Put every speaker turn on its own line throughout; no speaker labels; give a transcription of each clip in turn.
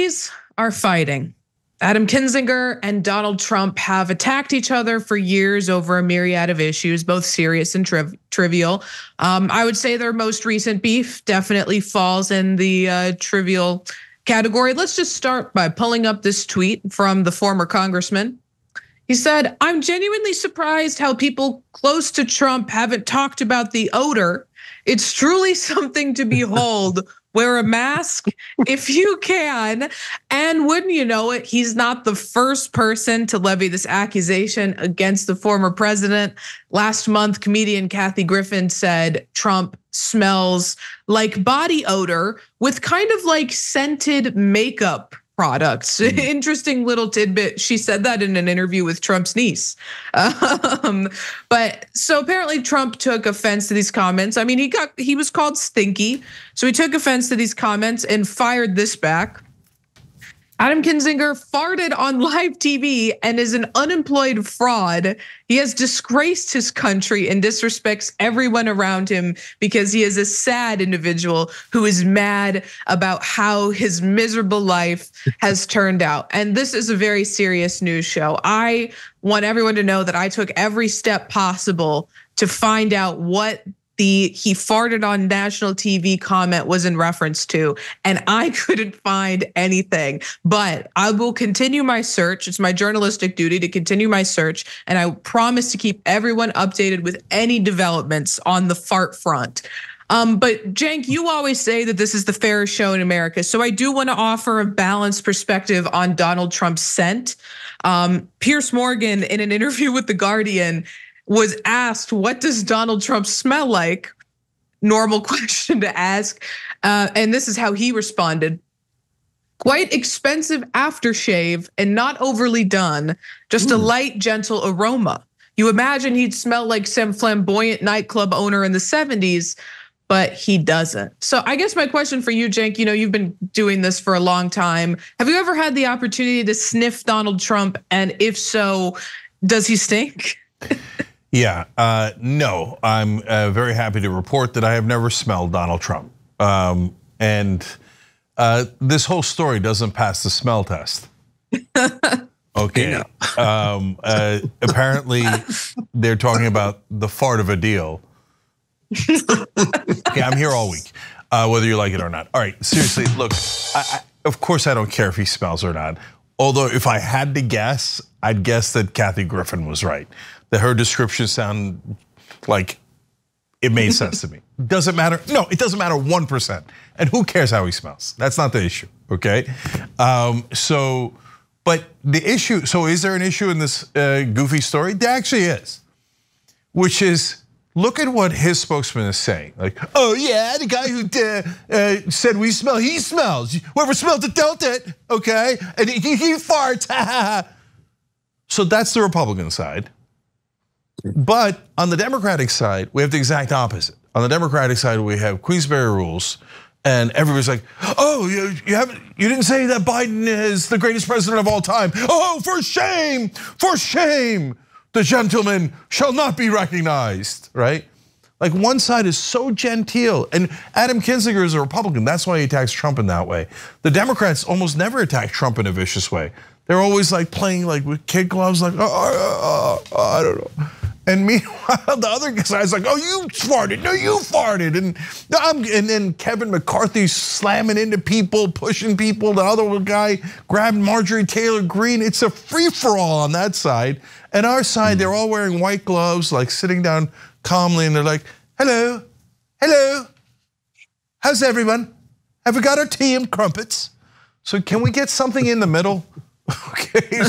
Girlies are fighting. Adam Kinzinger and Donald Trump have attacked each other for years over a myriad of issues, both serious and trivial. I would say their most recent beef definitely falls in the trivial category. Let's just start by pulling up this tweet from the former congressman. He said, "I'm genuinely surprised how people close to Trump haven't talked about the odor. It's truly something to behold. Wear a mask if you can." And wouldn't you know it, he's not the first person to levy this accusation against the former president. Last month, comedian Kathy Griffin said Trump smells like body odor with kind of like scented makeup products. Interesting little tidbit. She said that in an interview with Trump's niece. But so apparently Trump took offense to these comments. I mean, he was called stinky. So he took offense to these comments and fired this back. Adam Kinzinger farted on live TV and is an unemployed fraud. He has disgraced his country and disrespects everyone around him because he is a sad individual who is mad about how his miserable life has turned out. And this is a very serious news show. I want everyone to know that I took every step possible to find out what the "he farted on national TV" comment was in reference to, and I couldn't find anything. But I will continue my search. It's my journalistic duty to continue my search, and I promise to keep everyone updated with any developments on the fart front. But Cenk, you always say that this is the fairest show in America, so I do want to offer a balanced perspective on Donald Trump's scent. Piers Morgan, in an interview with The Guardian, was asked, "What does Donald Trump smell like?" Normal question to ask. And this is how he responded. "Quite expensive aftershave and not overly done, just a light, gentle aroma. You imagine he'd smell like some flamboyant nightclub owner in the 70s, but he doesn't." So I guess my question for you, Cenk, you've been doing this for a long time. Have you ever had the opportunity to sniff Donald Trump? And if so, does he stink?
Yeah, no, I'm very happy to report that I have never smelled Donald Trump. And this whole story doesn't pass the smell test. Okay, apparently they're talking about the fart of a deal. Yeah, I'm here all week, whether you like it or not. All right, seriously, look, of course I don't care if he smells or not. Although if I had to guess, I'd guess that Kathy Griffin was right. That her description sounded like it made sense to me. Doesn't matter. No, it doesn't matter 1%. And who cares how he smells? That's not the issue, okay? But the issue, so is there an issue in this goofy story? There actually is, which is, look at what his spokesman is saying. Like, "Oh yeah, the guy who said we smell, he smells. Whoever smelled it dealt it, okay? And he farts, So that's the Republican side. But on the Democratic side, we have the exact opposite. On the Democratic side, we have Queensberry rules, and everybody's like, "Oh, you didn't say that Biden is the greatest president of all time. Oh, for shame, for shame. The gentleman shall not be recognized," right? Like one side is so genteel, and Adam Kinzinger is a Republican. That's why he attacks Trump in that way. The Democrats almost never attack Trump in a vicious way. They're always like playing like with kid gloves, like, I don't know. And meanwhile, the other guy's like, "Oh, you farted. No, you farted." And then Kevin McCarthy slamming into people, pushing people. The other guy grabbed Marjorie Taylor Greene. It's a free-for-all on that side. And our side, they're all wearing white gloves, like sitting down calmly, and they're like, "Hello, hello. How's everyone? Have we got our tea and crumpets?" So can we get something in the middle? Okay.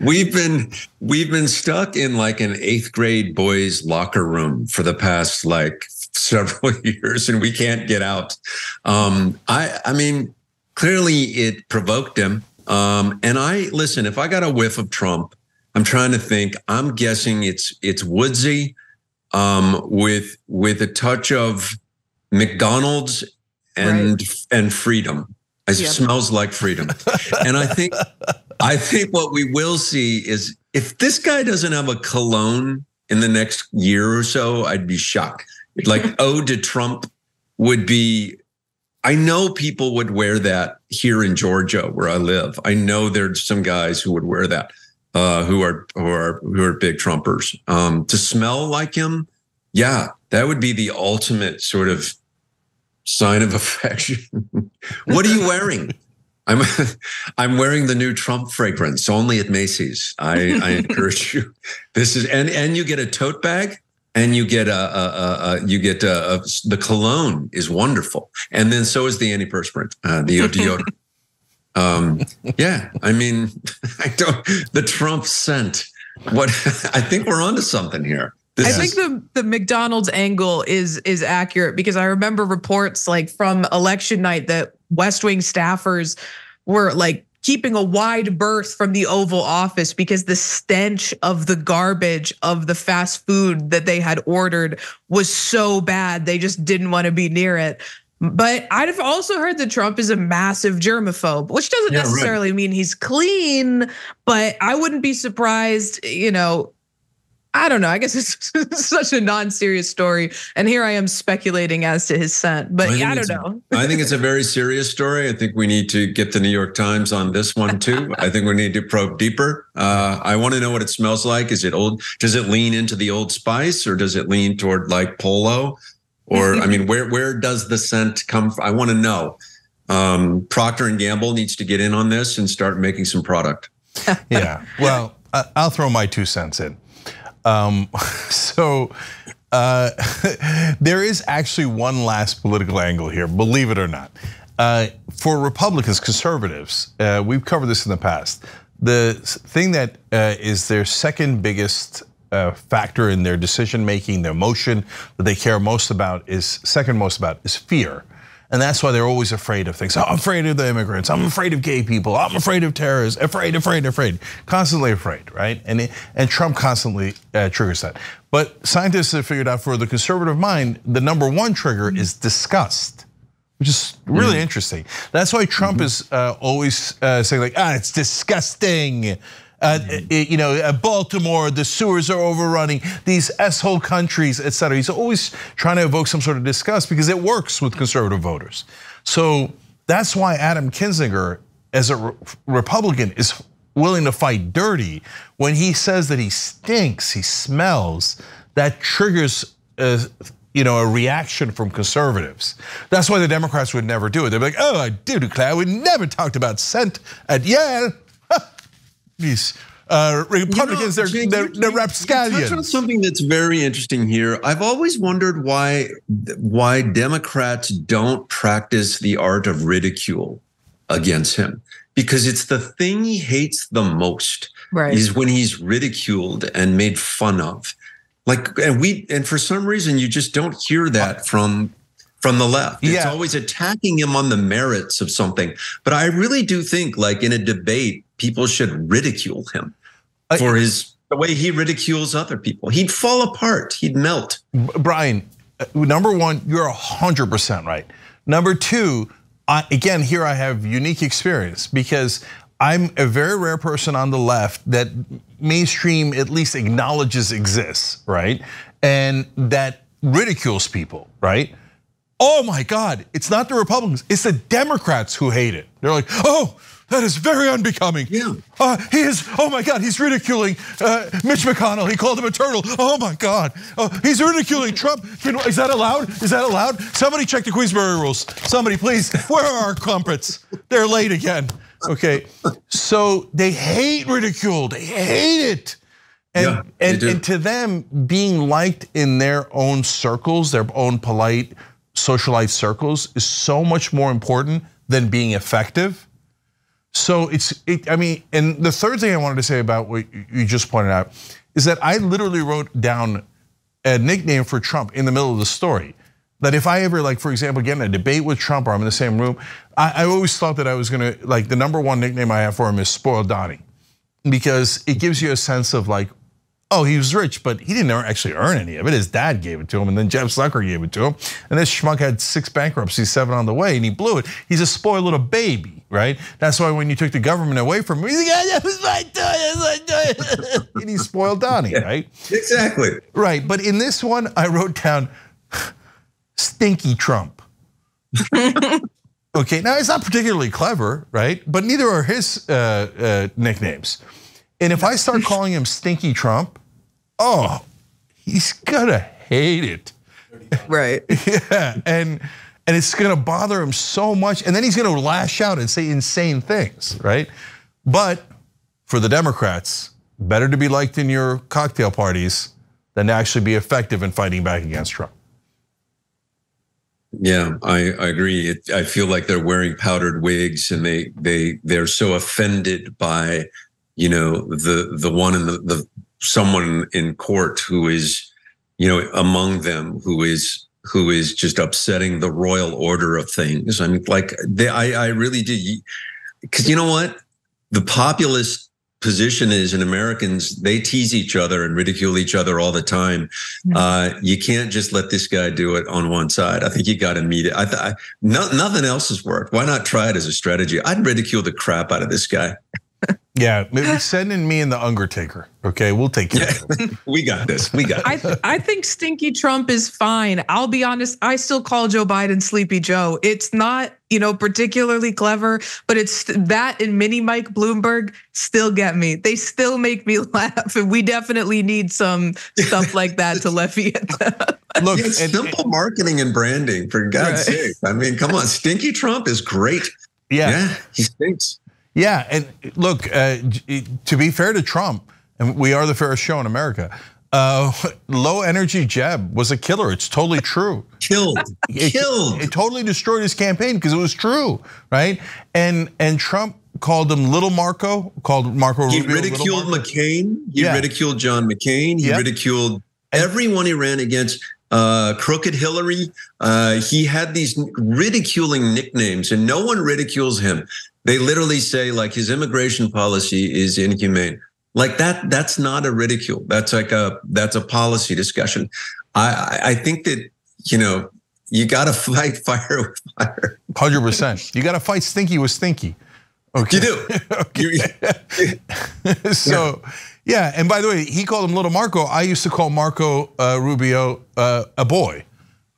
We've been stuck in like an 8th grade boys' locker room for the past like several years, and we can't get out. I mean, clearly it provoked him. And listen, if I got a whiff of Trump, I'm trying to think. I'm guessing it's woodsy, with a touch of McDonald's and freedom. It smells like freedom. And I think what we will see is if this guy doesn't have a cologne in the next year or so, I'd be shocked. Like Ode to Trump would be I know people would wear that here in Georgia where I live. I know there's some guys who would wear that, who are big Trumpers. To smell like him, yeah, that would be the ultimate sort of sign of affection. What are you wearing? I'm wearing the new Trump fragrance only at Macy's. I encourage you. This is and you get a tote bag and you get the cologne is wonderful, and then so is the antiperspirant, the deodorant. Yeah, I mean, the Trump scent. What I think we're onto something here.
I think the McDonald's angle is accurate, because I remember reports like from election night that West Wing staffers were like keeping a wide berth from the Oval Office because the stench of the garbage of the fast food that they had ordered was so bad. They just didn't want to be near it. But I've also heard that Trump is a massive germaphobe, which doesn't necessarily mean he's clean, but I wouldn't be surprised, I don't know. I guess it's such a non-serious story, and here I am speculating as to his scent. But I don't know.
I think it's a very serious story. I think we need to get the New York Times on this one too. I think we need to probe deeper. I want to know what it smells like. Is it old? Does it lean into the Old Spice, or does it lean toward like Polo? Or I mean, where does the scent come from? I want to know. Procter and Gamble needs to get in on this and start making some product.
Yeah. Well, I'll throw my 2 cents in. There is actually one last political angle here, believe it or not. For Republicans, conservatives, we've covered this in the past. The thing that is their second biggest factor in their decision making, the emotion that they care most about is fear. And that's why they're always afraid of things. Oh, I'm afraid of the immigrants. I'm afraid of gay people. I'm afraid of terrorists. Afraid. Constantly afraid, right? And Trump constantly triggers that. But scientists have figured out for the conservative mind, the number one trigger is disgust, which is really interesting. That's why Trump is always saying like, it's disgusting. Baltimore, the sewers are overrunning, these S-hole countries, et cetera. He's always trying to evoke some sort of disgust because it works with conservative voters. So that's why Adam Kinzinger, as a Republican, is willing to fight dirty when he says that he stinks, he smells. That triggers a reaction from conservatives. That's why the Democrats would never do it. They'd be like, oh, I do declare we never talked about scent at Yale. These Republicans, they're rapscallions.
You touch on something that's very interesting here. I've always wondered why Democrats don't practice the art of ridicule against him, because it's the thing he hates the most. Right. Is when he's ridiculed and made fun of. And for some reason you just don't hear that from the left. It's always attacking him on the merits of something. But I really do think, like in a debate, people should ridicule him for the way he ridicules other people. He'd fall apart. He'd melt.
Brian, number one, you're 100% right. Number two, again, here I have unique experience because I'm a very rare person on the left that mainstream at least acknowledges exists, right? And that ridicules people, right? Oh my God, it's not the Republicans, it's the Democrats who hate it. They're like, oh, that is very unbecoming. Yeah. He is, oh my God, he's ridiculing Mitch McConnell. He called him a turtle. Oh my God. He's ridiculing Trump. Is that allowed? Is that allowed? Somebody check the Queensberry rules. Somebody please, where are our crumpets? They're late again. Okay, so they hate ridicule, they hate it. And to them, being liked in their own circles, their own polite socialite circles is so much more important than being effective. So and the third thing I wanted to say about what you just pointed out is that I literally wrote down a nickname for Trump in the middle of the story. That if I ever, like, for example, get in a debate with Trump or I'm in the same room, I always thought that I was gonna, like, the number one nickname I have for him is Spoiled Donnie. Because it gives you a sense of like, oh, he was rich, but he didn't actually earn any of it. His dad gave it to him, and then Jeff Zucker gave it to him. And this schmuck had 6 bankruptcies, 7 on the way, and he blew it. He's a spoiled little baby, right? That's why when you took the government away from him, he's like, that was my toy, and he's Spoiled Donnie, right?
Exactly.
Right, but in this one, I wrote down, Stinky Trump. Okay, now it's not particularly clever, right? But neither are his nicknames. And if I start calling him Stinky Trump, oh, he's gonna hate it.
Right.
Yeah, and it's gonna bother him so much. And then he's gonna lash out and say insane things, right? But for the Democrats, better to be liked in your cocktail parties than to actually be effective in fighting back against Trump.
Yeah, I agree. I feel like they're wearing powdered wigs, and they're so offended by, the one in the someone in court who is, among them who is just upsetting the royal order of things. I mean, like I really do, because you know what, the populist position is, and Americans, they tease each other and ridicule each other all the time. You can't just let this guy do it on one side. I think you got to meet it. Nothing else has worked. Why not try it as a strategy? I'd ridicule the crap out of this guy.
Yeah, maybe send in me and the Undertaker. Okay, we'll take care of it.
We got this. We got it.
I think Stinky Trump is fine. I'll be honest, I still call Joe Biden Sleepy Joe. It's not, particularly clever, but it's that and Mini Mike Bloomberg still get me. They still make me laugh, and we definitely need some stuff like that to levy at them.
Look, it's simple marketing and branding, for God's sake. I mean, come on, Stinky Trump is great. Yeah, he stinks.
Yeah, and look, to be fair to Trump, and we are the fairest show in America, low energy Jeb was a killer. It's totally true.
Killed.
It totally destroyed his campaign because it was true, right? And Trump called him Little Marco, called Marco Rubio.
He ridiculed McCain. He ridiculed John McCain. He ridiculed everyone he ran against. Crooked Hillary. He had these ridiculing nicknames, and no one ridicules him. They literally say like his immigration policy is inhumane. Like that's not a ridicule. That's a policy discussion. I think that, you got to fight fire with fire.
100%. You got to fight stinky with stinky. Okay.
You do.
Okay. So, yeah. And by the way, he called him Little Marco. I used to call Marco Rubio a boy.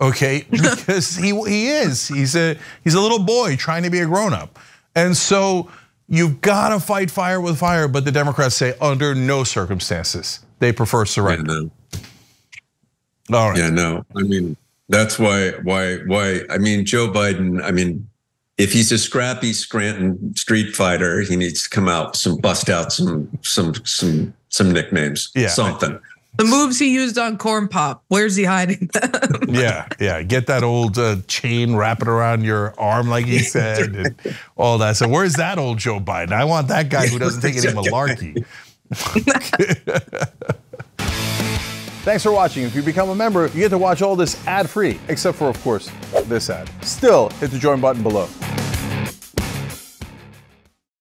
Okay, because he is. He's a little boy trying to be a grown up. And so you've got to fight fire with fire, but the Democrats say under no circumstances. They prefer surrender.
Yeah,
no. All right.
Yeah, no. I mean, that's why, I mean, Joe Biden, if he's a scrappy Scranton street fighter, he needs to come out, bust out some nicknames, something.
The moves he used on Corn Pop, where's he hiding them?
Yeah. Get that old chain, wrap it around your arm like he said, and all that. So where's that old Joe Biden? I want that guy who doesn't take any malarkey. Thanks for watching. If you become a member, you get to watch all this ad-free, except for, of course, this ad. Still, hit the join button below.